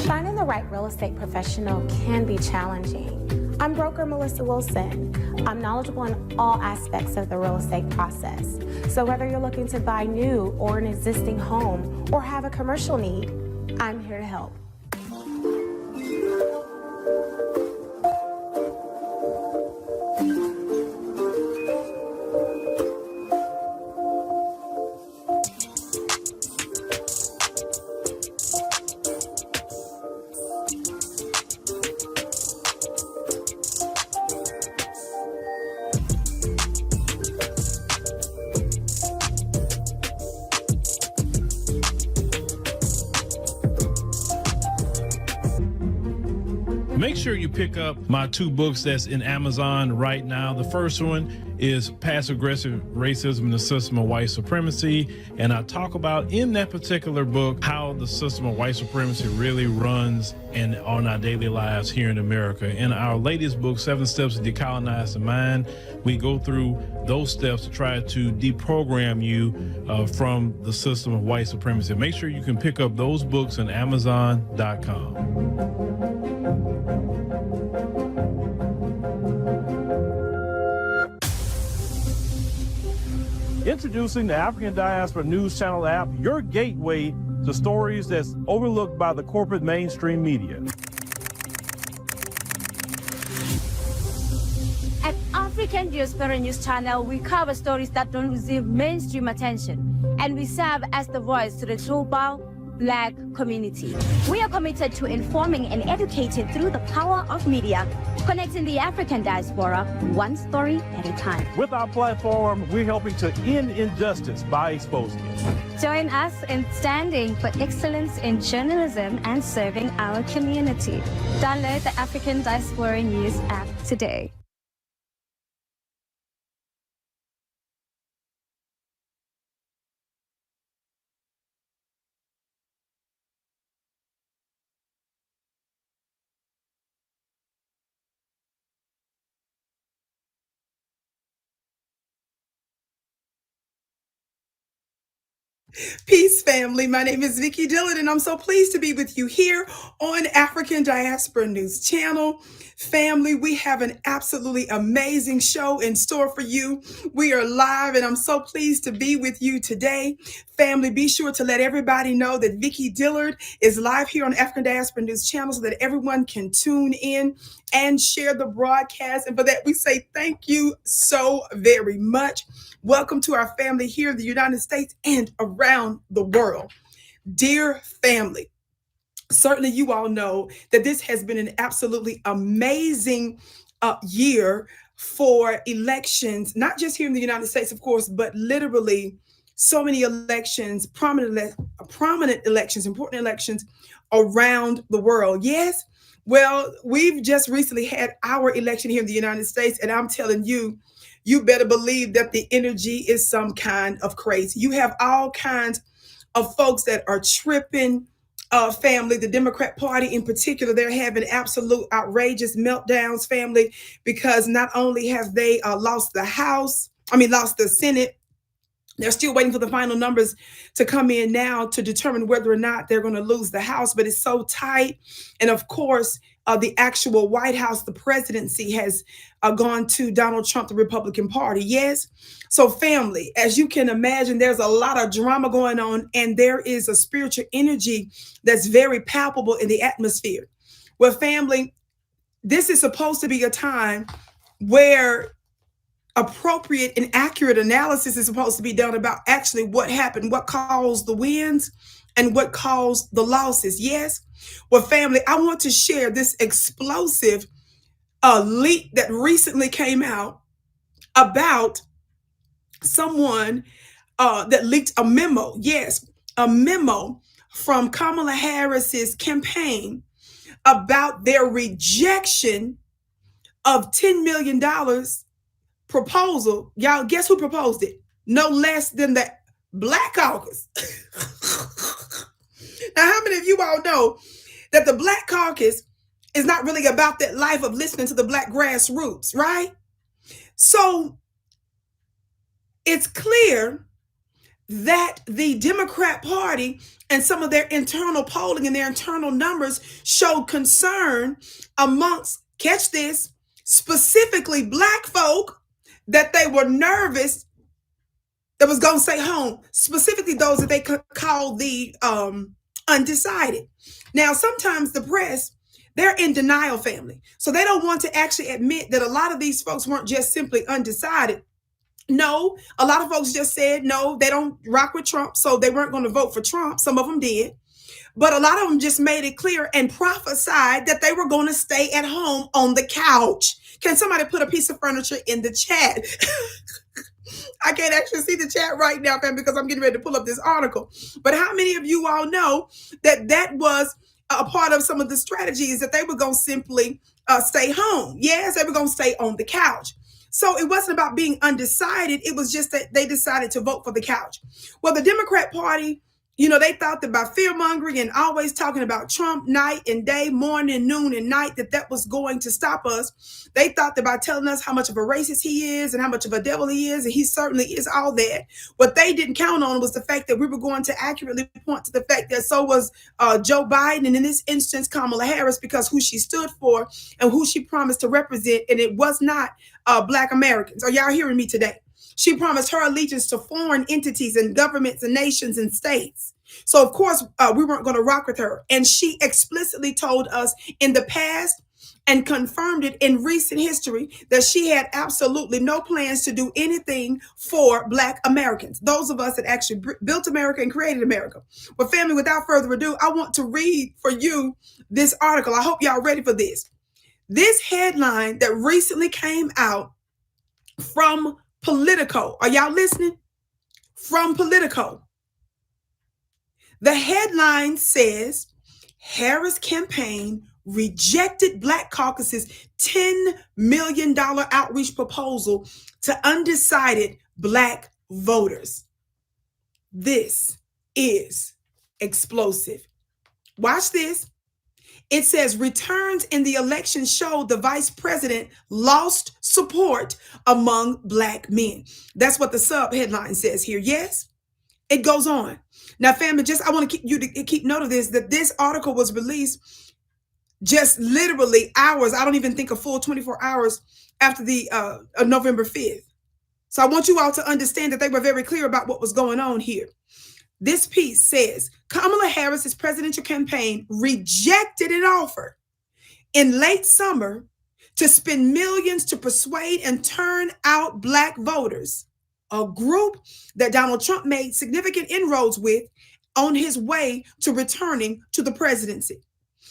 Finding the right real estate professional can be challenging. I'm broker Melissa Wilson. I'm knowledgeable in all aspects of the real estate process. So whether you're looking to buy new or an existing home or have a commercial need, I'm here to help. Make sure you pick up my 2 books that's in Amazon right now. The first one is Passive-Aggressive Racism and the System of White Supremacy. And I talk about in that particular book how the system of white supremacy really runs on our daily lives here in America. In our latest book, 7 Steps to Decolonize the Mind, we go through those steps to try to deprogram you from the system of white supremacy. Make sure you can pick up those books on Amazon.com. Introducing the African Diaspora News Channel app, your gateway to stories that's overlooked by the corporate mainstream media. At African Diaspora News Channel, we cover stories that don't receive mainstream attention, and we serve as the voice to the global Black community. We are committed to informing and educating through the power of media, connecting the African diaspora one story at a time. With our platform, we're helping to end injustice by exposing it. Join us in standing for excellence in journalism and serving our community. Download the African Diaspora News app today. Peace, family. My name is Vicki Dillard, and I'm so pleased to be with you here on African Diaspora News Channel. Family, we have an absolutely amazing show in store for you. We are live, and I'm so pleased to be with you today. Family, be sure to let everybody know that Vicki Dillard is live here on African Diaspora News Channel so that everyone can tune in and share the broadcast. And for that, we say thank you so very much. Welcome to our family here in the United States and around the world. Dear family, certainly you all know that this has been an absolutely amazing year for elections, not just here in the United States, of course, but literally so many elections, prominent elections, important elections around the world. Yes, well, we've just recently had our election here in the United States, and I'm telling you, you better believe that the energy is some kind of crazy. You have all kinds of folks that are tripping, family. The Democrat Party in particular, they're having absolute outrageous meltdowns, family, because not only have they lost the Senate, they're still waiting for the final numbers to come in now to determine whether or not they're going to lose the House, but it's so tight. And of course, the actual White House, the presidency has gone to Donald Trump, the Republican Party. Yes. So family, as you can imagine, there's a lot of drama going on, and there is a spiritual energy that's very palpable in the atmosphere. Well, family, this is supposed to be a time where appropriate and accurate analysis is supposed to be done about actually what happened, what caused the wins and what caused the losses. Yes. Well, family, I want to share this explosive leak that recently came out about someone that leaked a memo. Yes, a memo from Kamala Harris's campaign about their rejection of $10 million proposal. Y'all, guess who proposed it? No less than the Black Caucus. Now, how many of you all know that the Black Caucus is not really about that life of listening to the Black grassroots, right? So it's clear that the Democrat Party and some of their internal polling and their internal numbers showed concern amongst, catch this, specifically Black folk, that they were nervous that was going to stay home, specifically those that they call the undecided. Now, sometimes the press, they're in denial, family. So they don't want to actually admit that a lot of these folks weren't just simply undecided. No, a lot of folks just said, no, they don't rock with Trump, so they weren't going to vote for Trump. Some of them did. But a lot of them just made it clear and prophesied that they were going to stay at home on the couch. Can somebody put a piece of furniture in the chat? I can't actually see the chat right now, fam, because I'm getting ready to pull up this article. But how many of you all know that that was a part of some of the strategies, that they were going to simply stay home? Yes, they were going to stay on the couch. So it wasn't about being undecided. It was just that they decided to vote for the couch. Well, the Democrat Party, you know, they thought that by fear-mongering and always talking about Trump night and day, morning, noon, and night, that was going to stop us. They thought that by telling us how much of a racist he is and how much of a devil he is, and he certainly is all that. What they didn't count on was the fact that we were going to accurately point to the fact that so was Joe Biden, and in this instance, Kamala Harris, because who she stood for and who she promised to represent, and it was not Black Americans. Are y'all hearing me today? She promised her allegiance to foreign entities and governments and nations and states. So, of course, we weren't going to rock with her. And she explicitly told us in the past and confirmed it in recent history that she had absolutely no plans to do anything for Black Americans, those of us that actually built America and created America. But family, without further ado, I want to read for you this article. I hope y'all ready for this. This headline that recently came out from Politico. Are y'all listening? From Politico. The headline says, Harris campaign rejected Black Caucus's $10 million outreach proposal to undecided Black voters. This is explosive. Watch this. It says returns in the election showed the vice president lost support among Black men. That's what the sub headline says here. Yes, it goes on. Now, family, I want to keep note of this, that this article was released just literally hours. I don't even think a full 24 hours after the November 5th. So I want you all to understand that they were very clear about what was going on here. This piece says Kamala Harris's presidential campaign rejected an offer in late summer to spend millions to persuade and turn out Black voters, a group that Donald Trump made significant inroads with on his way to returning to the presidency.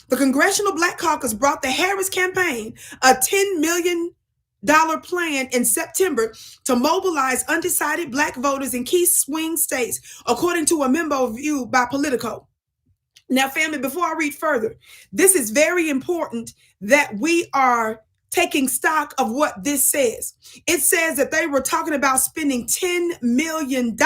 The Congressional Black Caucus brought the Harris campaign a $10 million plan in September to mobilize undecided Black voters in key swing states, according to a memo viewed by Politico. Now, family, before I read further, this is very important that we are taking stock of what this says. It says that they were talking about spending $10 million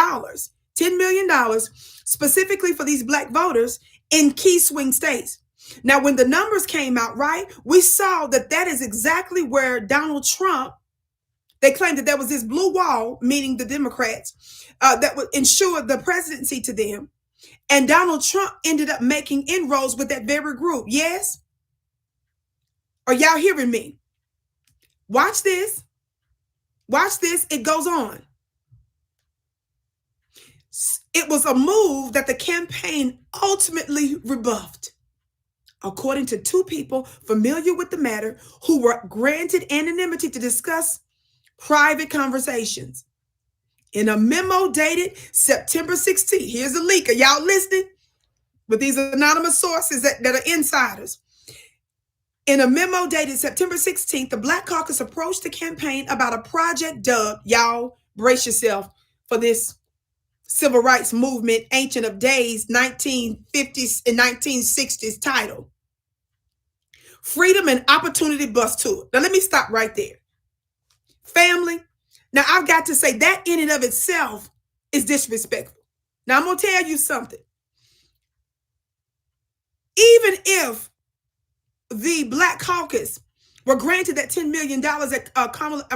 specifically for these Black voters in key swing states. Now, when the numbers came out, right, we saw that that is exactly where Donald Trump, they claimed that there was this blue wall, meaning the Democrats, that would ensure the presidency to them. And Donald Trump ended up making inroads with that very group. Yes? Are y'all hearing me? Watch this. Watch this. It goes on. It was a move that the campaign ultimately rebuffed, according to two people familiar with the matter who were granted anonymity to discuss private conversations. In a memo dated September 16th, here's a leak. Are y'all listening? With these anonymous sources that are insiders. In a memo dated September 16th, the Black Caucus approached the campaign about a project dubbed, y'all brace yourself for this civil rights movement, ancient of days, 1950s and 1960s title, Freedom and Opportunity Bus Tour. Now, let me stop right there. Family, now I've got to say that in and of itself is disrespectful. Now, I'm going to tell you something. Even if the Black Caucus were granted that $10 million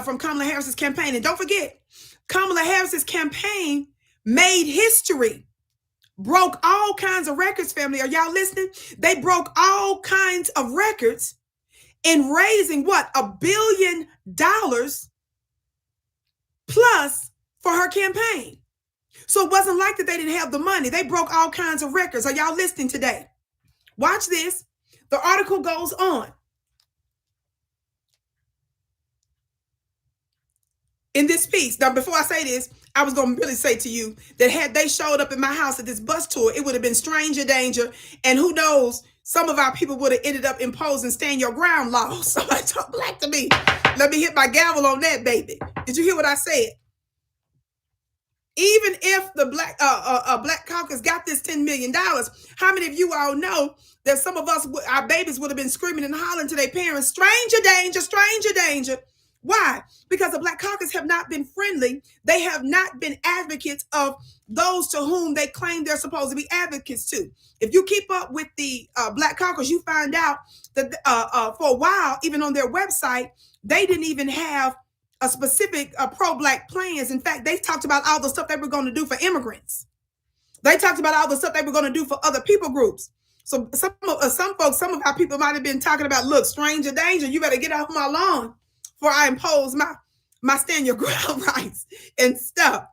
from Kamala Harris's campaign, and don't forget, Kamala Harris's campaign made history, broke all kinds of records, family. Are y'all listening? They broke all kinds of records in raising what? $1 billion plus for her campaign. So it wasn't like that they didn't have the money. They broke all kinds of records. Are y'all listening today? Watch this. The article goes on. In this piece, now before I say this, I was going to really say to you that had they showed up in my house at this bus tour, it would have been stranger danger. And who knows, some of our people would have ended up imposing stand your ground laws. Somebody talk black to me. Let me hit my gavel on that, baby. Did you hear what I said? Even if the Black Caucus got this $10 million, how many of you all know that some of us, our babies would have been screaming and hollering to their parents, stranger danger, stranger danger. Why? Because the Black Caucus have not been friendly. They have not been advocates of those to whom they claim they're supposed to be advocates to. If you keep up with the Black Caucus, you find out that for a while, even on their website, they didn't even have a specific pro-Black plans. In fact, they talked about all the stuff they were going to do for immigrants. They talked about all the stuff they were going to do for other people groups. So some folks, some of our people might have been talking about, look, stranger danger, you better get off my lawn before I impose my stand your ground rights and stuff.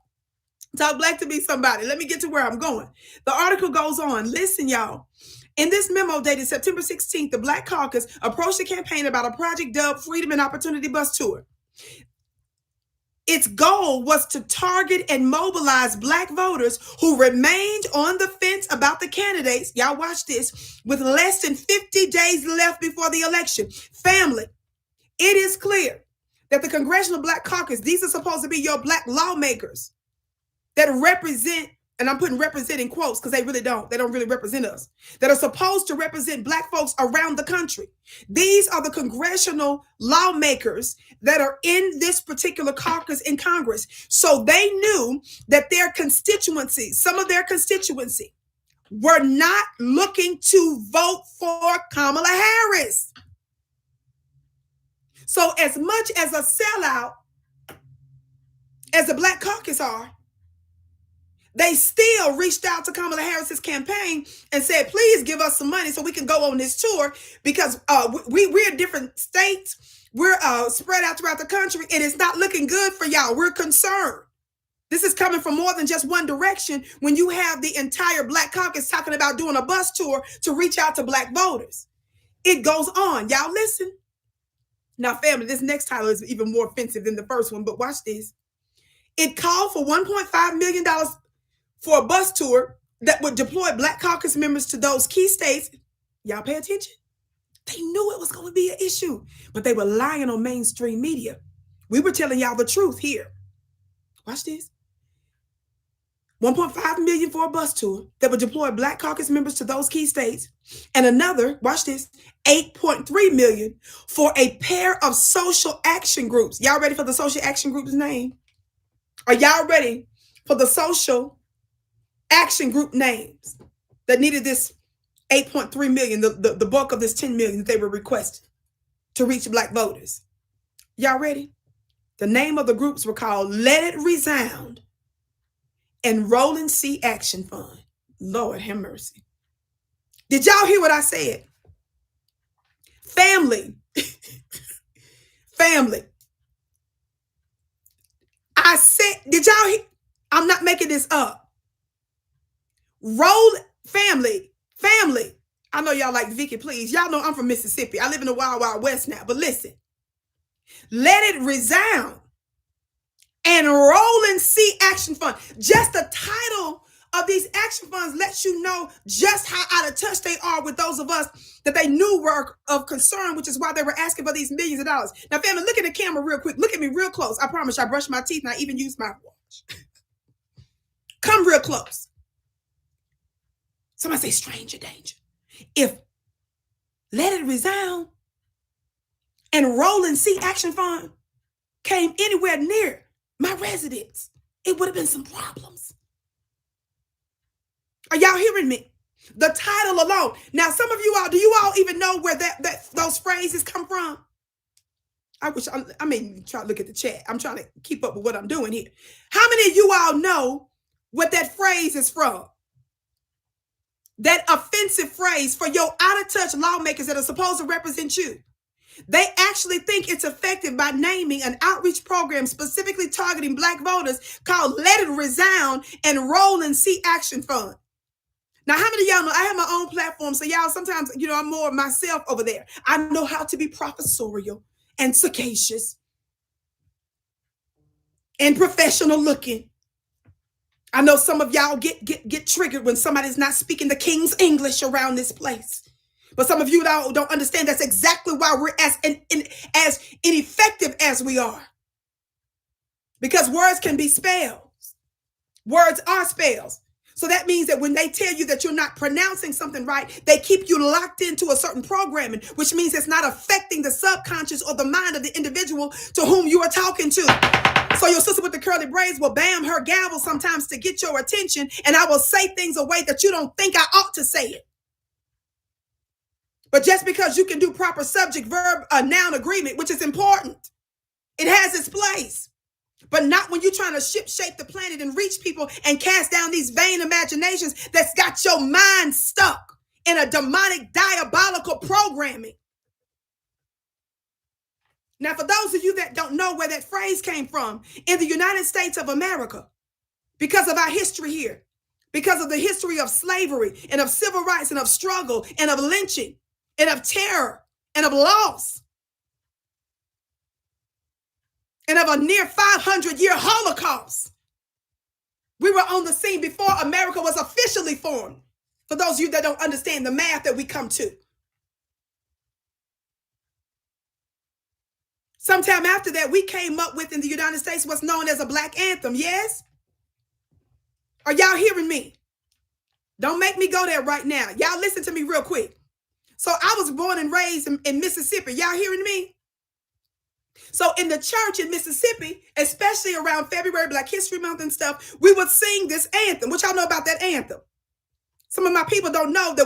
Talk black to me, somebody. Let me get to where I'm going. The article goes on. Listen, y'all. In this memo dated September 16th, the Black Caucus approached the campaign about a project dubbed Freedom and Opportunity Bus Tour. Its goal was to target and mobilize Black voters who remained on the fence about the candidates. Y'all watch this. With less than 50 days left before the election. Family, it is clear that the Congressional Black Caucus, these are supposed to be your Black lawmakers that represent, and I'm putting represent in quotes because they don't really represent us, that are supposed to represent Black folks around the country. These are the congressional lawmakers that are in this particular caucus in Congress. So they knew that their constituency, some of their constituency, were not looking to vote for Kamala Harris. So as much as a sellout as the Black Caucus are, they still reached out to Kamala Harris's campaign and said, please give us some money so we can go on this tour because we're in different states. We're spread out throughout the country and it's not looking good for y'all. We're concerned. This is coming from more than just one direction when you have the entire Black Caucus talking about doing a bus tour to reach out to Black voters. It goes on. Y'all listen. Now, family, this next title is even more offensive than the first one, but watch this. It called for $1.5 million for a bus tour that would deploy Black Caucus members to those key states. Y'all pay attention. They knew it was going to be an issue, but they were lying on mainstream media. We were telling y'all the truth here. Watch this. $1.5 million for a bus tour that would deploy Black Caucus members to those key states. And another, watch this, $8.3 million for a pair of social action groups. Y'all ready for the social action group's name? Are y'all ready for the social action group names that needed this $8.3 million, the bulk of this $10 million that they were requesting to reach Black voters? Y'all ready? The name of the groups were called Let It Resound and Rolling Sea Action Fund. Lord have mercy. Did y'all hear what I said? Family. Family. I said, did y'all hear? I'm not making this up. Family. I know y'all like Vicki, please. Y'all know I'm from Mississippi. I live in the Wild Wild West now, but listen. Let It Resound and Rolling Sea Action Fund. Just the title of these action funds lets you know just how out of touch they are with those of us that they knew were of concern, which is why they were asking for these millions of dollars. Now, family, look at the camera real quick. Look at me real close. I promise you, I brushed my teeth and I even used mouthwash. Come real close. Somebody say stranger danger. If Let It Resound and Rolling Sea Action Fund came anywhere near my residence, it would have been some problems. Are y'all hearing me? The title alone. Now, some of you all, do you all even know where those phrases come from? I mean, try to look at the chat. I'm trying to keep up with what I'm doing here. How many of you all know what that phrase is from. That offensive phrase for your out-of-touch lawmakers that are supposed to represent you. They actually think it's effective by naming an outreach program specifically targeting Black voters called Let It Resound and Roll and See Action Fund. Now, how many of y'all know I have my own platform? So y'all, sometimes, I'm more of myself over there. I know how to be professorial and sagacious and professional looking. I know some of y'all get triggered when somebody's not speaking the King's English around this place. But some of you don't understand that's exactly why we're as ineffective as we are. Because words can be spells. Words are spells. So that means that when they tell you that you're not pronouncing something right, they keep you locked into a certain programming, which means it's not affecting the subconscious or the mind of the individual to whom you are talking to. So your sister with the curly braids will bam her gavel sometimes to get your attention, and I will say things a way that you don't think I ought to say it. But just because you can do proper subject, verb, noun agreement, which is important, it has its place. But not when you're trying to shape the planet and reach people and cast down these vain imaginations that's got your mind stuck in a demonic, diabolical programming. Now, for those of you that don't know where that phrase came from, in the United States of America, because of our history here, because of the history of slavery and of civil rights and of struggle and of lynching and of terror and of loss and of a near 500-year Holocaust, we were on the scene before America was officially formed. For those of you that don't understand the math that we come to. Sometime after that, we came up with in the United States what's known as a Black anthem. Yes? Are y'all hearing me? Don't make me go there right now. Y'all listen to me real quick. So I was born and raised in Mississippi. Y'all hearing me? So in the church in Mississippi, especially around February, Black History Month and stuff, we would sing this anthem. What y'all know about that anthem? Some of my people don't know that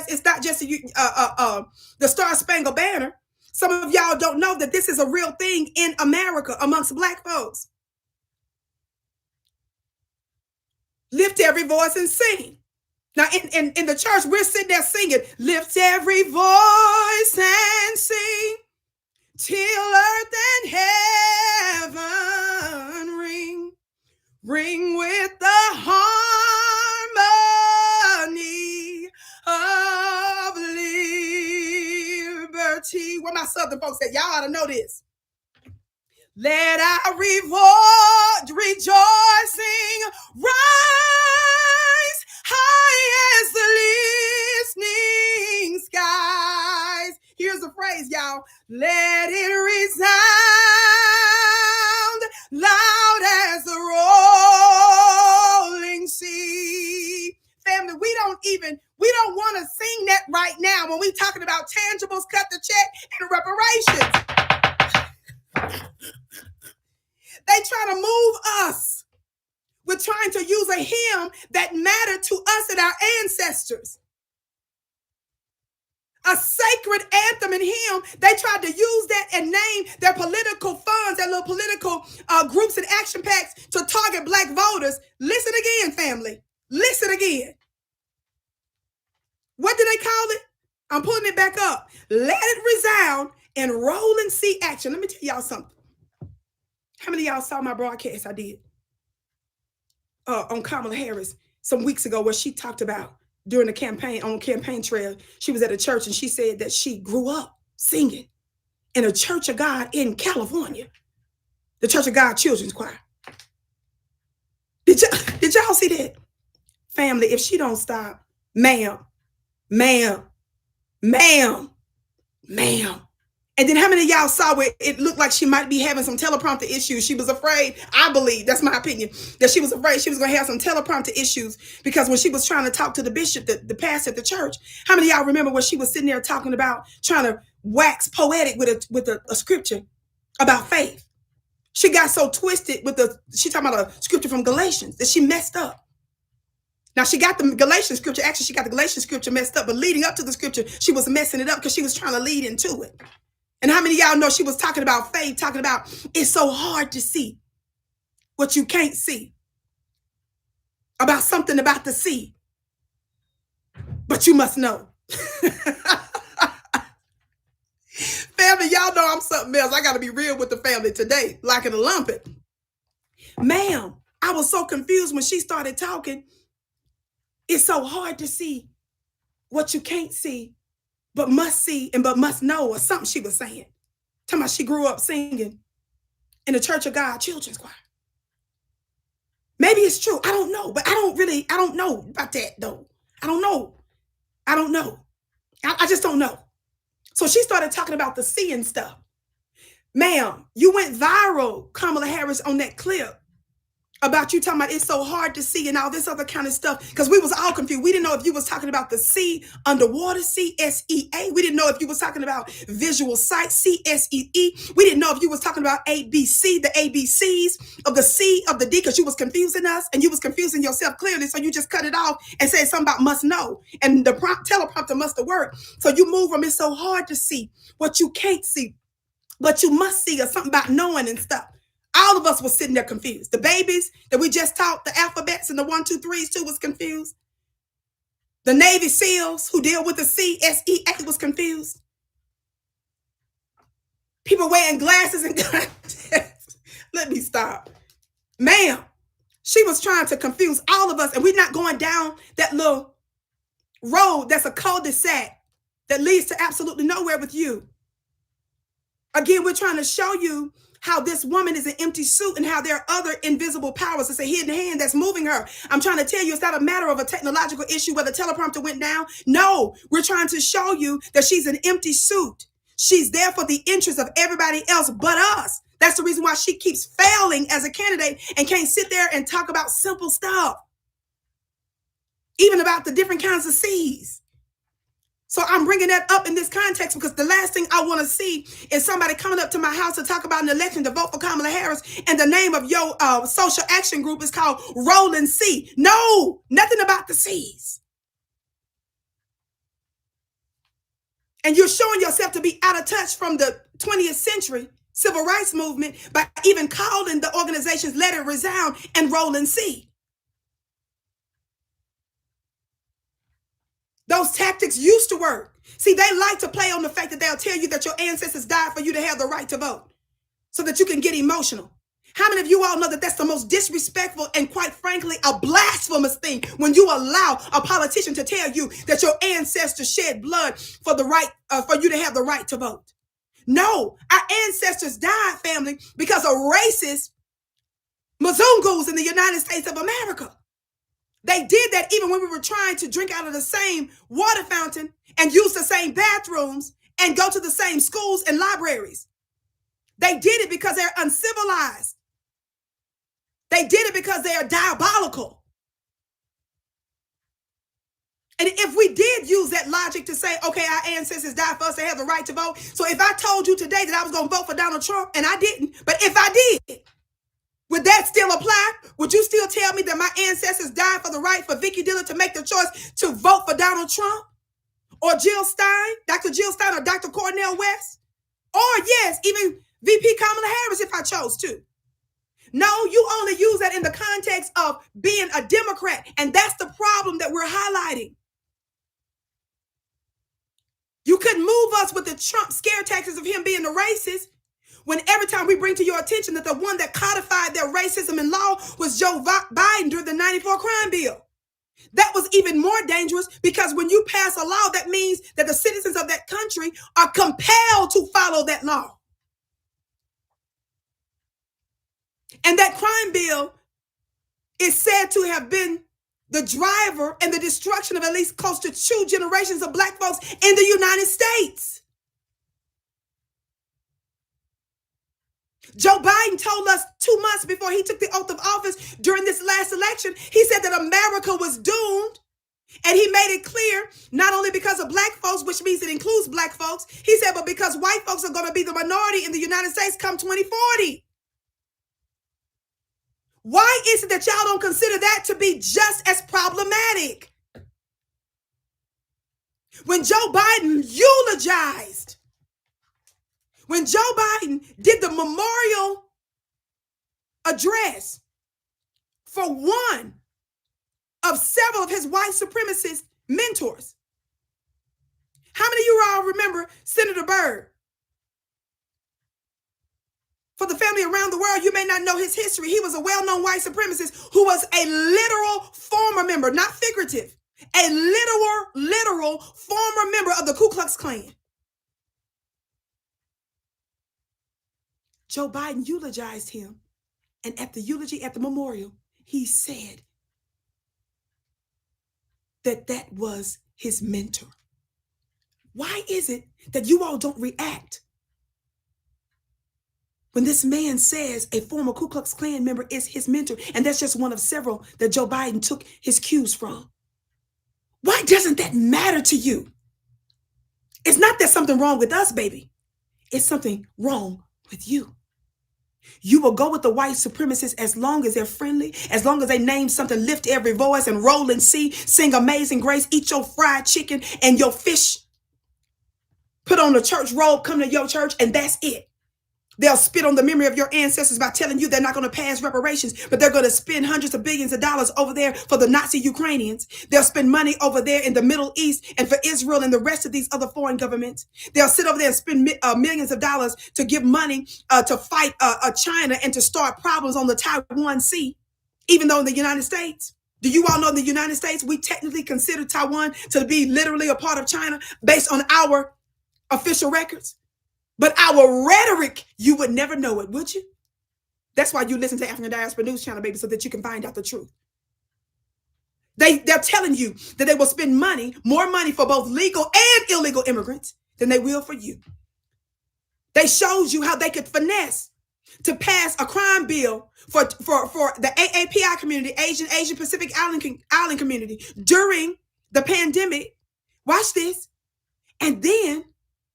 it's not just the Star Spangled Banner. Some of y'all don't know that this is a real thing in America amongst Black folks. Lift every voice and sing. Now, in the church, we're sitting there singing, lift every voice and sing till earth and heaven ring. Ring with the harmony of liberty. Where my Southern folks at? Y'all ought to know this. Let our rejoicing rise high as the listening skies. Here's the phrase, y'all. Let it resound loud as the rolling sea. Family, we don't want to sing that right now when we talking about tangibles, cut the check, and reparations. They try to move us. We're trying to use a hymn that mattered to us and our ancestors. A sacred anthem and hymn. They tried to use that and name their political funds, their little political groups and action packs to target Black voters. Listen again, family. Listen again. What do they call it? I'm pulling it back up. Let it resound and roll and see action. Let me tell y'all something. How many of y'all saw my broadcast I did on Kamala Harris some weeks ago where she talked about during the campaign, on campaign trail, she was at a church and she said that she grew up singing in a Church of God in California, the Church of God Children's Choir. Did y'all see that? Family, if she don't stop, ma'am. And then how many of y'all saw where it looked like she might be having some teleprompter issues? She was afraid, I believe, that's my opinion, that she was afraid she was going to have some teleprompter issues because when she was trying to talk to the bishop, the pastor at the church, how many of y'all remember when she was sitting there talking about trying to wax poetic with a scripture about faith? She got so twisted she talking about a scripture from Galatians that she messed up. Now, she got the Galatians scripture. Actually, she got the Galatians scripture messed up, but leading up to the scripture, she was messing it up because she was trying to lead into it. And how many of y'all know she was talking about faith, talking about it's so hard to see what you can't see. about something about the sea. But you must know. Family, y'all know I'm something else. I got to be real with the family today, like in a lumpet. Ma'am, I was so confused when she started talking. It's so hard to see what you can't see, but must see and but must know, or something she was saying. Talking about she grew up singing in the Church of God Children's Choir. Maybe it's true. I don't know, but I don't know about that though. I don't know. I just don't know. So she started talking about the sea and stuff. Ma'am, you went viral, Kamala Harris, on that clip about you talking about it's so hard to see and all this other kind of stuff, because we was all confused. We didn't know if you was talking about the sea, underwater sea, SEA. We didn't know if you was talking about visual sight, CSEE. We didn't know if you was talking about ABC, the ABCs of the C, of the D, because you was confusing us and you was confusing yourself clearly. So you just cut it off and said something about must know. And the teleprompter must have worked. So you move from it's so hard to see what you can't see, but you must see, or something about knowing and stuff. All of us was sitting there confused. The babies that we just taught the alphabets and the 1, 2, 3s too was confused. The Navy SEALs who deal with the CSEA was confused. People wearing glasses and contacts. Let me stop. Ma'am, she was trying to confuse all of us, and we're not going down that little road that's a cul-de-sac that leads to absolutely nowhere with you. Again, we're trying to show you how this woman is an empty suit and how there are other invisible powers. It's a hidden hand that's moving her. I'm trying to tell you it's not a matter of a technological issue where the teleprompter went down. No, we're trying to show you that she's an empty suit. She's there for the interest of everybody else but us. That's the reason why she keeps failing as a candidate and can't sit there and talk about simple stuff, even about the different kinds of seas. So I'm bringing that up in this context because the last thing I want to see is somebody coming up to my house to talk about an election to vote for Kamala Harris, and the name of your social action group is called Rolling Sea. No, nothing about the seas. And you're showing yourself to be out of touch from the 20th century civil rights movement by even calling the organizations Let It Resound and Rolling Sea. Those tactics used to work. See, they like to play on the fact that they'll tell you that your ancestors died for you to have the right to vote so that you can get emotional. How many of you all know that that's the most disrespectful and, quite frankly, a blasphemous thing when you allow a politician to tell you that your ancestors shed blood for the right, for you to have the right to vote? No, our ancestors died, family, because of racist Mzungus in the United States of America. They did that even when we were trying to drink out of the same water fountain and use the same bathrooms and go to the same schools and libraries. They did it because they're uncivilized. They did it because they are diabolical. And if we did use that logic to say, okay, our ancestors died for us to have the right to vote. So if I told you today that I was going to vote for Donald Trump, and I didn't, but if I did, would that still apply? Would you still tell me that my ancestors died for the right for Vicki Dillard to make the choice to vote for Donald Trump? Or Jill Stein, Dr. Jill Stein, or Dr. Cornel West? Or yes, even VP Kamala Harris if I chose to. No, you only use that in the context of being a Democrat. And that's the problem that we're highlighting. You couldn't move us with the Trump scare tactics of him being the racist, when every time we bring to your attention that the one that codified their racism in law was Joe Biden during the 94 crime bill. That was even more dangerous because when you pass a law, that means that the citizens of that country are compelled to follow that law. And that crime bill is said to have been the driver and the destruction of at least close to 2 generations of Black folks in the United States. Joe Biden told us 2 months before he took the oath of office during this last election, he said that America was doomed. And he made it clear, not only because of Black folks, which means it includes Black folks, he said, but because white folks are going to be the minority in the United States come 2040. Why is it that y'all don't consider that to be just as problematic? When Joe Biden eulogized, when Joe Biden did the memorial address for one of several of his white supremacist mentors. How many of you all remember Senator Byrd? For the family around the world, you may not know his history. He was a well-known white supremacist who was a literal former member, not figurative, a literal former member of the Ku Klux Klan. Joe Biden eulogized him, and at the eulogy at the memorial, he said that that was his mentor. Why is it that you all don't react when this man says a former Ku Klux Klan member is his mentor, and that's just one of several that Joe Biden took his cues from? Why doesn't that matter to you? It's not that something wrong with us, baby. It's something wrong with you. You will go with the white supremacists as long as they're friendly, as long as they name something, lift every voice and roll and see, sing Amazing Grace, eat your fried chicken and your fish, put on a church robe, come to your church, and that's it. They'll spit on the memory of your ancestors by telling you they're not going to pass reparations, but they're going to spend hundreds of billions of dollars over there for the Nazi Ukrainians. They'll spend money over there in the Middle East and for Israel and the rest of these other foreign governments. They'll sit over there and spend millions of dollars to give money to fight China and to start problems on the Taiwan Sea, even though in the United States, do you all know in the United States, we technically consider Taiwan to be literally a part of China based on our official records? But our rhetoric, you would never know it, would you? That's why you listen to African Diaspora News Channel, baby, so that you can find out the truth. They're telling you that they will spend money, more money for both legal and illegal immigrants than they will for you. They showed you how they could finesse to pass a crime bill for the AAPI community, Asian Pacific Island community during the pandemic. Watch this. And then,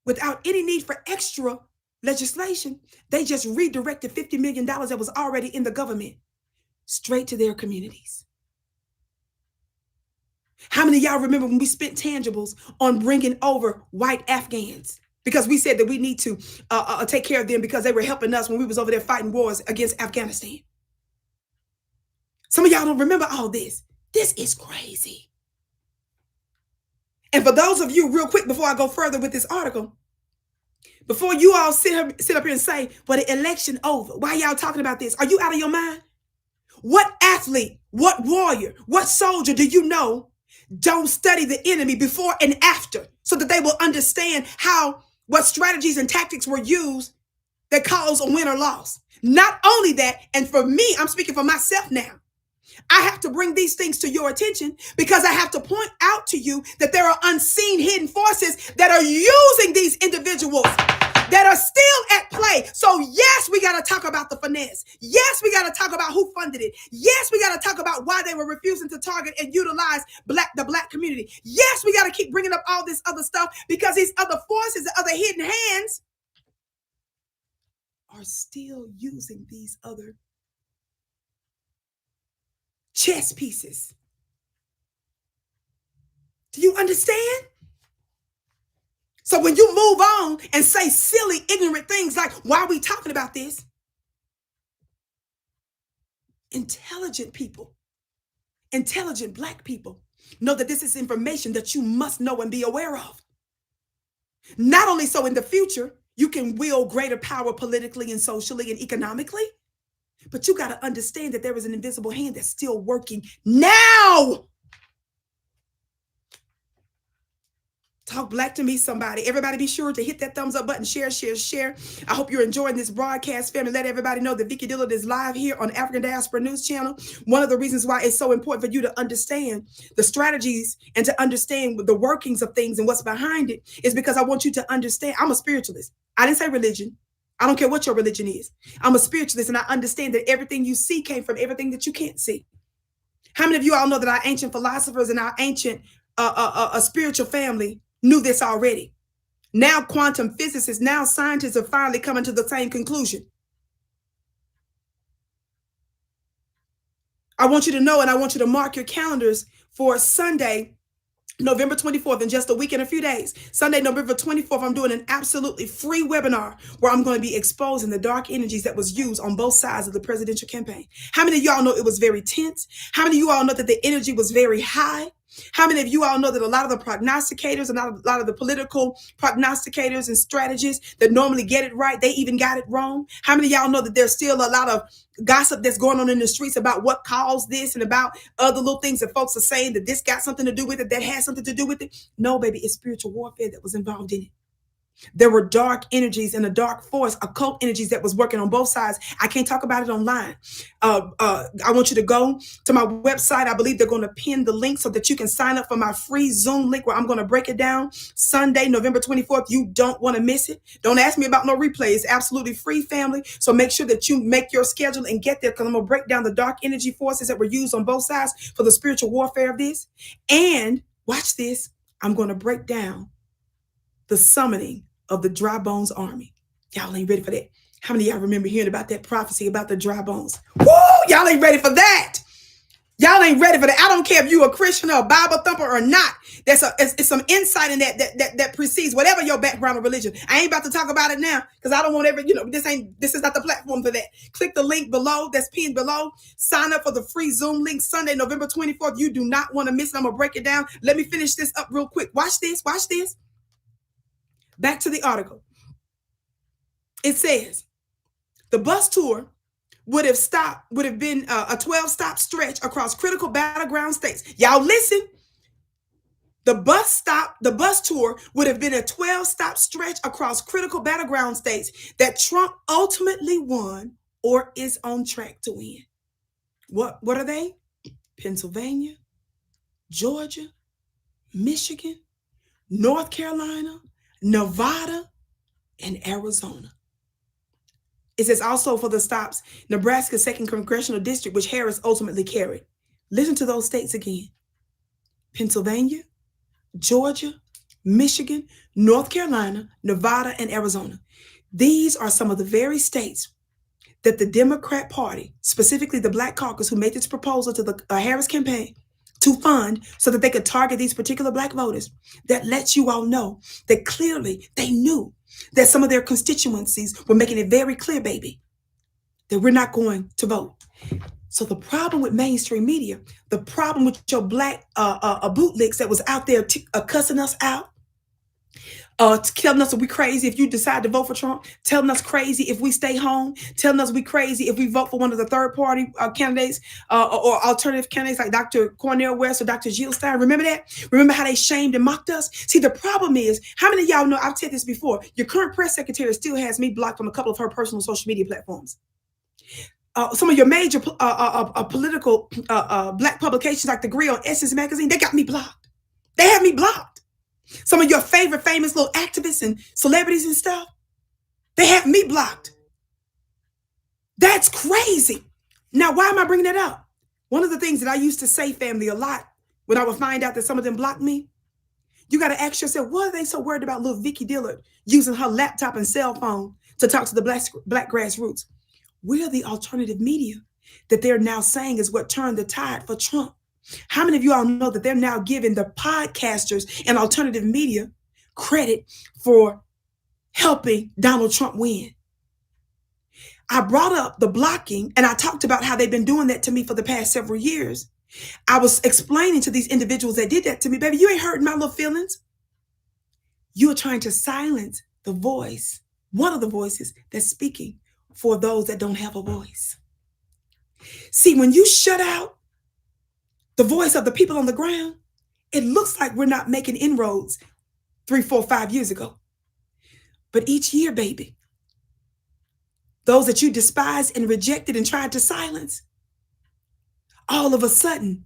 without any need for extra legislation, they just redirected $50 million that was already in the government straight to their communities. How many of y'all remember when we spent tangibles on bringing over white Afghans? Because we said that we need to take care of them because they were helping us when we was over there fighting wars against Afghanistan. Some of y'all don't remember all this. This is crazy. And for those of you, real quick, before I go further with this article, before you all sit up here and say, well, the election over, why y'all talking about this? Are you out of your mind? What athlete, what warrior, what soldier do you know don't study the enemy before and after so that they will understand what strategies and tactics were used that cause a win or loss? Not only that, and for me, I'm speaking for myself now, I have to bring these things to your attention because I have to point out to you that there are unseen hidden forces that are using these individuals that are still at play. So yes, we got to talk about the finesse. Yes, we got to talk about who funded it. Yes, we got to talk about why they were refusing to target and utilize the black community. Yes, we got to keep bringing up all this other stuff because these other forces, the other hidden hands are still using these other chess pieces. Do you understand? So when you move on and say silly, ignorant things like, why are we talking about this? Intelligent people, intelligent black people know that this is information that you must know and be aware of. Not only so in the future, you can wield greater power politically and socially and economically, but you got to understand that there is an invisible hand that's still working now. Talk black to me, somebody. Everybody be sure to hit that thumbs up button, share. I hope you're enjoying this broadcast, family. Let everybody know that Vicki Dillard is live here on African Diaspora News Channel. One of the reasons why it's so important for you to understand the strategies and to understand the workings of things and what's behind it is because I want you to understand. I'm a spiritualist. I didn't say religion. I don't care what your religion is. I'm a spiritualist, and I understand that everything you see came from everything that you can't see. How many of you all know that our ancient philosophers and our ancient spiritual family knew this already? Now quantum physicists, now scientists are finally coming to the same conclusion. I want you to know, and I want you to mark your calendars for Sunday, November 24th, in just a week and a few days. Sunday, November 24th, I'm doing an absolutely free webinar where I'm going to be exposing the dark energies that was used on both sides of the presidential campaign. How many of y'all know it was very tense? How many of you all know that the energy was very high? How many of you all know that a lot of the prognosticators and a lot of the political prognosticators and strategists that normally get it right, they even got it wrong? How many of y'all know that there's still a lot of gossip that's going on in the streets about what caused this and about other little things that folks are saying that this got something to do with it, that has something to do with it? No, baby, it's spiritual warfare that was involved in it. There were dark energies and a dark force, occult energies that was working on both sides. I can't talk about it online. I want you to go to my website. I believe they're going to pin the link so that you can sign up for my free Zoom link where I'm going to break it down. Sunday, November 24th. You don't want to miss it. Don't ask me about no replay. It's absolutely free, family. So make sure that you make your schedule and get there, because I'm going to break down the dark energy forces that were used on both sides for the spiritual warfare of this. And watch this. I'm going to break down the summoning of the dry bones army. Y'all ain't ready for that. How many of y'all remember hearing about that prophecy about the dry bones? Woo! Y'all ain't ready for that. Y'all ain't ready for that. I don't care if you're a Christian or a Bible thumper or not. It's some insight in that precedes whatever your background or religion. I ain't about to talk about it now because I don't want this is not the platform for that. Click the link below that's pinned below. Sign up for the free Zoom link Sunday, November 24th. You do not want to miss it. I'm gonna break it down. Let me finish this up real quick. Watch this. Watch this. Back to the article. It says the bus tour would have been a 12-stop stretch across critical battleground states. Y'all listen. The bus tour would have been a 12-stop stretch across critical battleground states that Trump ultimately won or is on track to win. What are they? Pennsylvania, Georgia, Michigan, North Carolina, Nevada, and Arizona. It says also for the stops, Nebraska's 2nd Congressional District, which Harris ultimately carried. Listen to those states again. Pennsylvania, Georgia, Michigan, North Carolina, Nevada, and Arizona. These are some of the very states that the Democrat Party, specifically the Black Caucus, who made this proposal to the Harris campaign to fund so that they could target these particular Black voters, that lets you all know that clearly they knew that some of their constituencies were making it very clear, baby, that we're not going to vote. So the problem with mainstream media, the problem with your Black bootlicks that was out there cussing us out, telling us that we crazy if you decide to vote for Trump, telling us crazy if we stay home, telling us we crazy if we vote for one of the third-party candidates or alternative candidates like Dr. Cornel West or Dr. Jill Stein. Remember that? Remember how they shamed and mocked us? See, the problem is, how many of y'all know, I've said this before, your current press secretary still has me blocked on a couple of her personal social media platforms. Some of your major political Black publications like The Grill, Essence Magazine, they got me blocked. They have me blocked. Some of your favorite famous little activists and celebrities and stuff, they have me blocked. That's crazy. Now, why am I bringing that up? One of the things that I used to say, family, a lot when I would find out that some of them blocked me, you got to ask yourself, what are they so worried about little Vicki Dillard using her laptop and cell phone to talk to the Black grassroots? We're the alternative media that they're now saying is what turned the tide for Trump. How many of you all know that they're now giving the podcasters and alternative media credit for helping Donald Trump win? I brought up the blocking and I talked about how they've been doing that to me for the past several years. I was explaining to these individuals that did that to me, baby, you ain't hurting my little feelings. You are trying to silence the voice, one of the voices that's speaking for those that don't have a voice. See, when you shut out the voice of the people on the ground, it looks like we're not making inroads 3, 4, 5 years ago. But each year, baby, those that you despised and rejected and tried to silence, all of a sudden,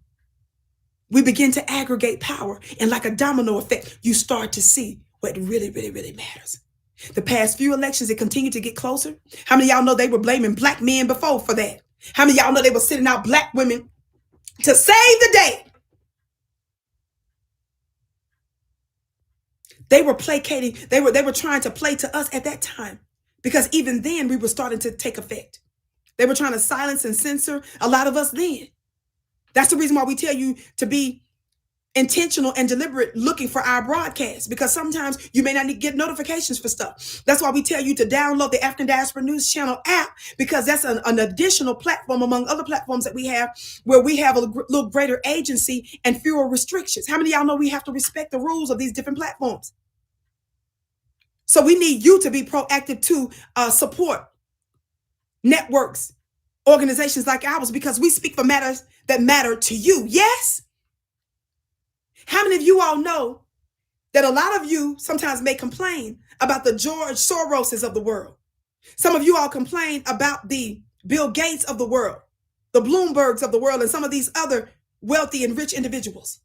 we begin to aggregate power. And like a domino effect, you start to see what really, really, really matters. The past few elections, it continued to get closer. How many of y'all know they were blaming Black men before for that? How many of y'all know they were sending out Black women to save the day? They were placating. They were trying to play to us at that time, because even then we were starting to take effect. They were trying to silence and censor a lot of us then. That's the reason why we tell you to be intentional and deliberate looking for our broadcast, because sometimes you may not get notifications for stuff. That's why we tell you to download the African Diaspora News Channel app, because that's an additional platform among other platforms that we have, where we have a little greater agency and fewer restrictions. How many of y'all know we have to respect the rules of these different platforms? So we need you to be proactive to support networks, organizations like ours, because we speak for matters that matter to you. Yes? How many of you all know that a lot of you sometimes may complain about the George Soroses of the world? Some of you all complain about the Bill Gates of the world, the Bloombergs of the world, and some of these other wealthy and rich individuals.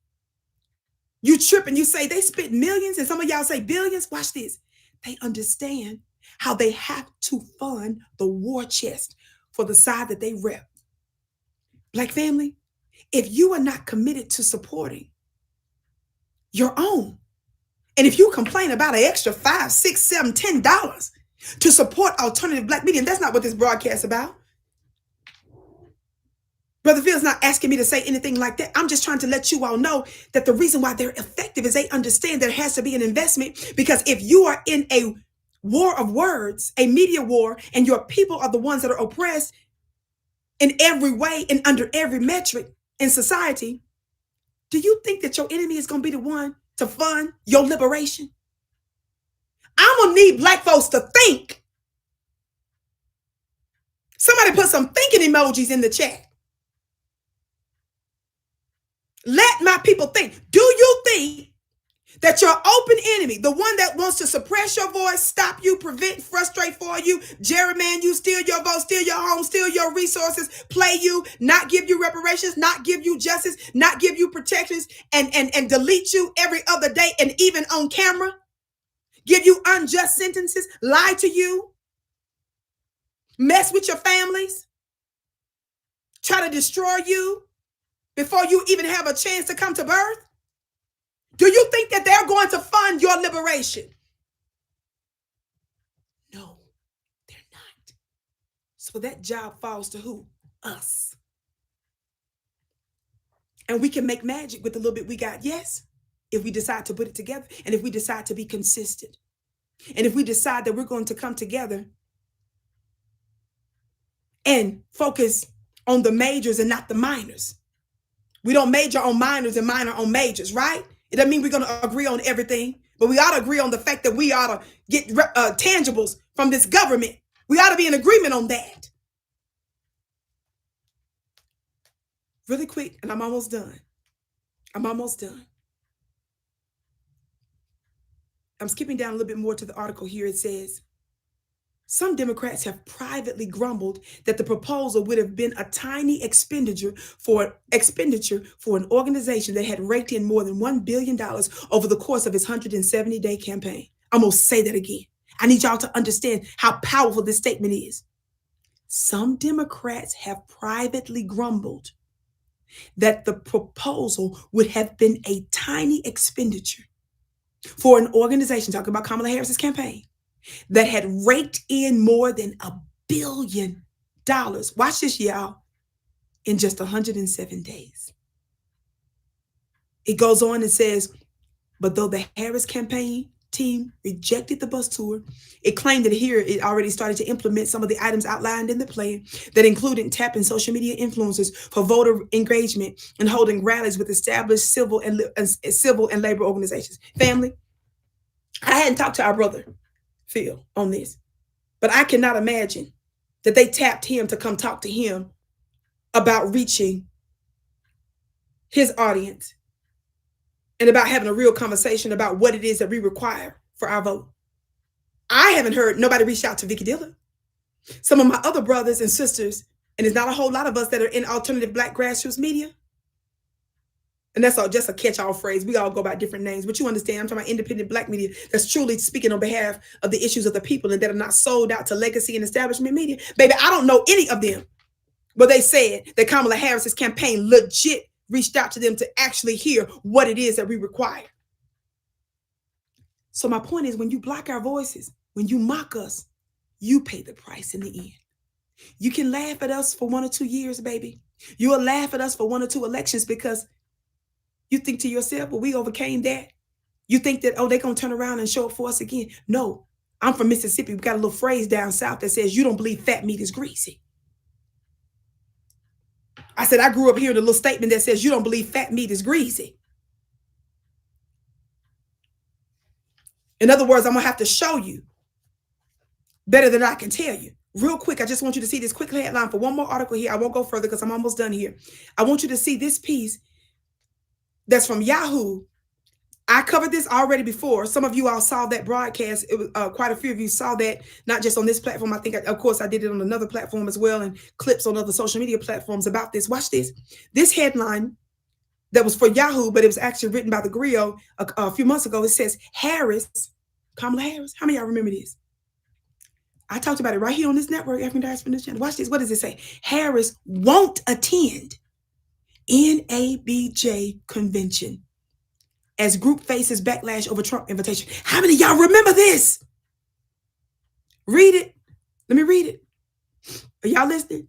You trip and you say they spent millions, and some of y'all say billions. Watch this. They understand how they have to fund the war chest for the side that they rep. Black family, if you are not committed to supporting your own, and if you complain about an extra $5, $6, $7, $10 to support alternative Black media, and that's not what this broadcast is about. Brother Phil's not asking me to say anything like that. I'm just trying to let you all know that the reason why they're effective is they understand there has to be an investment, because if you are in a war of words, a media war, and your people are the ones that are oppressed in every way and under every metric in society, do you think that your enemy is going to be the one to fund your liberation? I'm going to need Black folks to think. Somebody put some thinking emojis in the chat. Let my people think. Do you think that your open enemy, the one that wants to suppress your voice, stop you, prevent, frustrate for you, gerrymander you, steal your vote, steal your home, steal your resources, play you, not give you reparations, not give you justice, not give you protections, and delete you every other day, and even on camera, give you unjust sentences, lie to you, mess with your families, try to destroy you before you even have a chance to come to birth? Do you think that they're going to fund your liberation? No, they're not. So that job falls to who? Us. And we can make magic with the little bit we got, yes, if we decide to put it together, and if we decide to be consistent, and if we decide that we're going to come together and focus on the majors and not the minors. We don't major on minors and minor on majors, right? It doesn't mean we're going to agree on everything, but we ought to agree on the fact that we ought to get tangibles from this government. We ought to be in agreement on that. Really quick, and I'm almost done. I'm almost done. I'm skipping down a little bit more to the article here. It says, some Democrats have privately grumbled that the proposal would have been a tiny expenditure for an organization that had raked in more than $1 billion over the course of its 170-day campaign. I'm going to say that again. I need y'all to understand how powerful this statement is. Some Democrats have privately grumbled that the proposal would have been a tiny expenditure for an organization, talking about Kamala Harris's campaign, that had raked in more than $1 billion. Watch this, y'all, in just 107 days. It goes on and says, but though the Harris campaign team rejected the bus tour, it claimed that here it already started to implement some of the items outlined in the plan that included tapping social media influencers for voter engagement and holding rallies with established civil and labor organizations. Family, I hadn't talked to our brother Phil on this, but I cannot imagine that they tapped him to come talk to him about reaching his audience and about having a real conversation about what it is that we require for our vote. I haven't heard nobody reach out to Vicki Dillard. Some of my other brothers and sisters, and there's not a whole lot of us that are in alternative Black grassroots media. And that's all just a catch-all phrase. We all go by different names, but you understand, I'm talking about independent Black media that's truly speaking on behalf of the issues of the people and that are not sold out to legacy and establishment media. Baby, I don't know any of them, but they said that Kamala Harris's campaign legit reached out to them to actually hear what it is that we require. So my point is, when you block our voices, when you mock us, you pay the price in the end. You can laugh at us for 1 or 2 years, baby. You will laugh at us for 1 or 2 elections because You think to yourself, well, we overcame that. You think that, oh, they're going to turn around and show up for us again. No, I'm from Mississippi. We got a little phrase down south that says, you don't believe fat meat is greasy. I said, I grew up hearing a little statement that says, you don't believe fat meat is greasy. In other words, I'm going to have to show you better than I can tell you. Real quick, I just want you to see this quick headline for one more article here. I won't go further because I'm almost done here. I want you to see this piece that's from Yahoo. I covered this already before. Some of you all saw that broadcast. It was quite a few of you saw that, not just on this platform. I think, of course, I did it on another platform as well, and clips on other social media platforms about this. Watch this. This headline that was for Yahoo, but it was actually written by the Griot a few months ago. It says, Kamala Harris. How many of y'all remember this? I talked about it right here on this network, African Diaspora News Channel. Watch this. What does it say? Harris won't attend NABJ Convention as group faces backlash over Trump invitation. How many of y'all remember this? Read it. Let me read it. Are y'all listening?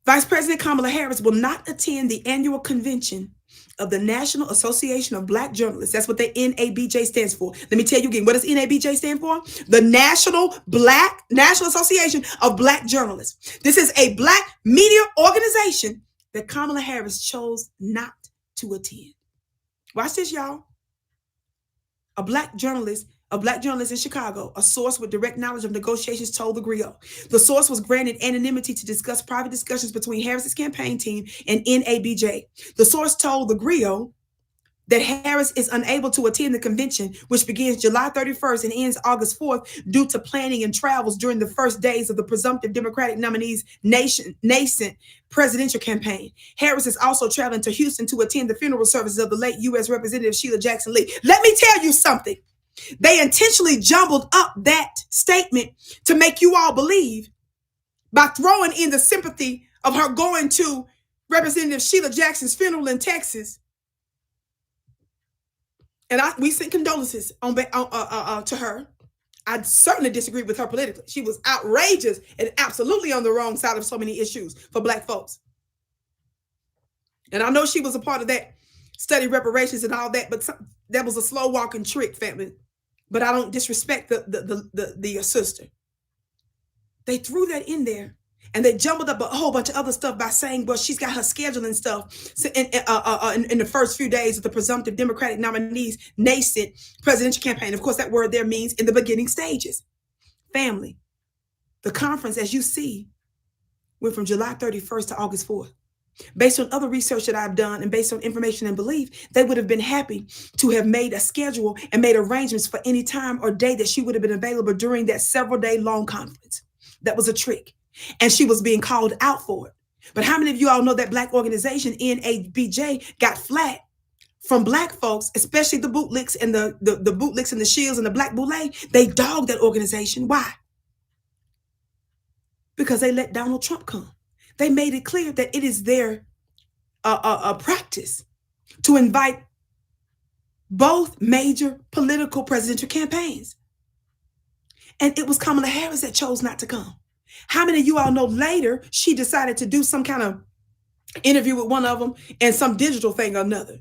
Vice President Kamala Harris will not attend the annual convention of the National Association of Black Journalists. That's what the NABJ stands for. Let me tell you again, what does NABJ stand for? The National Association of Black Journalists. This is a Black media organization that Kamala Harris chose not to attend. Watch this, y'all. A black journalist in Chicago, a source with direct knowledge of negotiations told the Griot. The source was granted anonymity to discuss private discussions between Harris's campaign team and NABJ. The source told the Griot that Harris is unable to attend the convention, which begins July 31st and ends August 4th, due to planning and travels during the first days of the presumptive Democratic nominee's nascent presidential campaign. Harris is also traveling to Houston to attend the funeral services of the late U.S. Representative Sheila Jackson Lee. Let me tell you something. They intentionally jumbled up that statement to make you all believe by throwing in the sympathy of her going to Representative Sheila Jackson's funeral in Texas. And we sent condolences to her. I certainly disagree with her politically. She was outrageous and absolutely on the wrong side of so many issues for Black folks. And I know she was a part of that study reparations and all that, but that was a slow walking trick, family. But I don't disrespect the sister. They threw that in there. And they jumbled up a whole bunch of other stuff by saying, well, she's got her schedule and stuff in the first few days of the presumptive Democratic nominee's nascent presidential campaign. Of course, that word there means in the beginning stages. Family, the conference, as you see, went from July 31st to August 4th. Based on other research that I've done and based on information and belief, they would have been happy to have made a schedule and made arrangements for any time or day that she would have been available during that several-day long conference. That was a trick. And she was being called out for it. But how many of you all know that Black organization, NABJ, got flat from Black folks, especially the bootlicks and the bootlicks and the shields and the Black boule? They dogged that organization. Why? Because they let Donald Trump come. They made it clear that it is their practice to invite both major political presidential campaigns. And it was Kamala Harris that chose not to come. How many of you all know later she decided to do some kind of interview with one of them and some digital thing or another?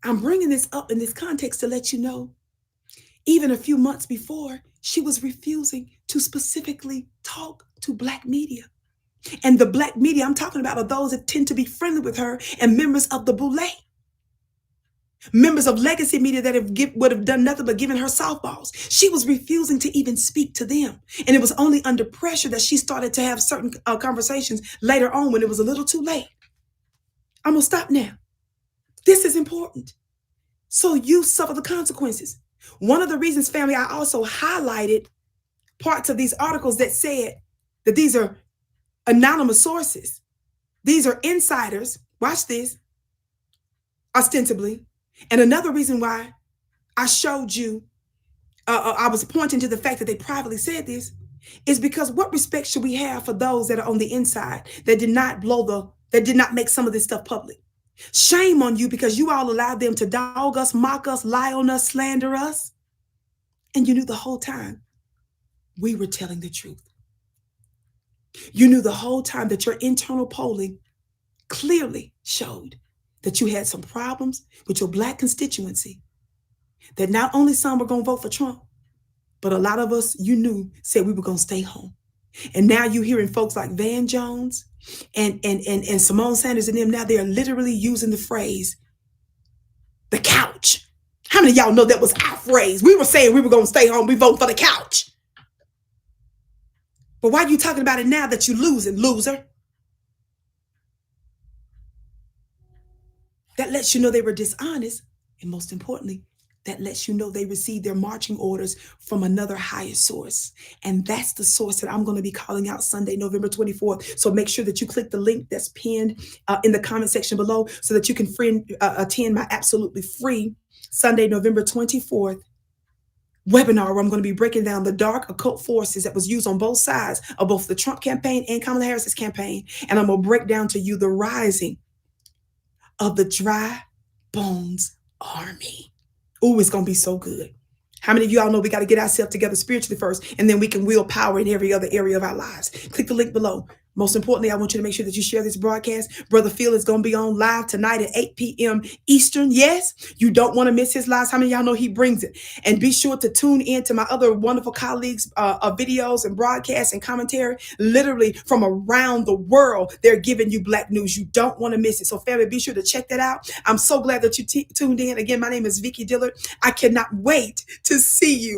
I'm bringing this up in this context to let you know, even a few months before, she was refusing to specifically talk to Black media. And the Black media I'm talking about are those that tend to be friendly with her and members of the boule. Members of legacy media that would have done nothing but given her softballs. She was refusing to even speak to them. And it was only under pressure that she started to have certain conversations later on when it was a little too late. I'm going to stop now. This is important. So you suffer the consequences. One of the reasons, family, I also highlighted parts of these articles that said that these are anonymous sources. These are insiders. Watch this. Ostensibly. And another reason why I showed you, I was pointing to the fact that they privately said this, is because what respect should we have for those that are on the inside that did not that did not make some of this stuff public? Shame on you, because you all allowed them to dog us, mock us, lie on us, slander us. And you knew the whole time we were telling the truth. You knew the whole time that your internal polling clearly showed that you had some problems with your Black constituency, that not only some were going to vote for Trump, but a lot of us, you knew, said we were going to stay home. And now you're hearing folks like Van Jones and Simone Sanders and them, now they're literally using the phrase, the couch. How many of y'all know that was our phrase? We were saying we were going to stay home. We vote for the couch. But why are you talking about it now that you're losing, loser? That lets you know they were dishonest. And most importantly, that lets you know they received their marching orders from another higher source. And that's the source that I'm going to be calling out Sunday, November 24th. So make sure that you click the link that's pinned in the comment section below so that you can attend my absolutely free Sunday, November 24th webinar, where I'm going to be breaking down the dark occult forces that was used on both sides of both the Trump campaign and Kamala Harris's campaign. And I'm going to break down to you the rising of the dry bones army. Oh, it's going to be so good. How many of y'all know we got to get ourselves together spiritually first, and then we can wield power in every other area of our lives? Click the link below. Most importantly, I want you to make sure that you share this broadcast. Brother Phil is going to be on live tonight at 8 p.m. Eastern. Yes, you don't want to miss his lives. How many of y'all know he brings it? And be sure to tune in to my other wonderful colleagues' videos and broadcasts and commentary. Literally from around the world, they're giving you Black news. You don't want to miss it. So family, be sure to check that out. I'm so glad that you tuned in. Again, my name is Vicki Dillard. I cannot wait to see you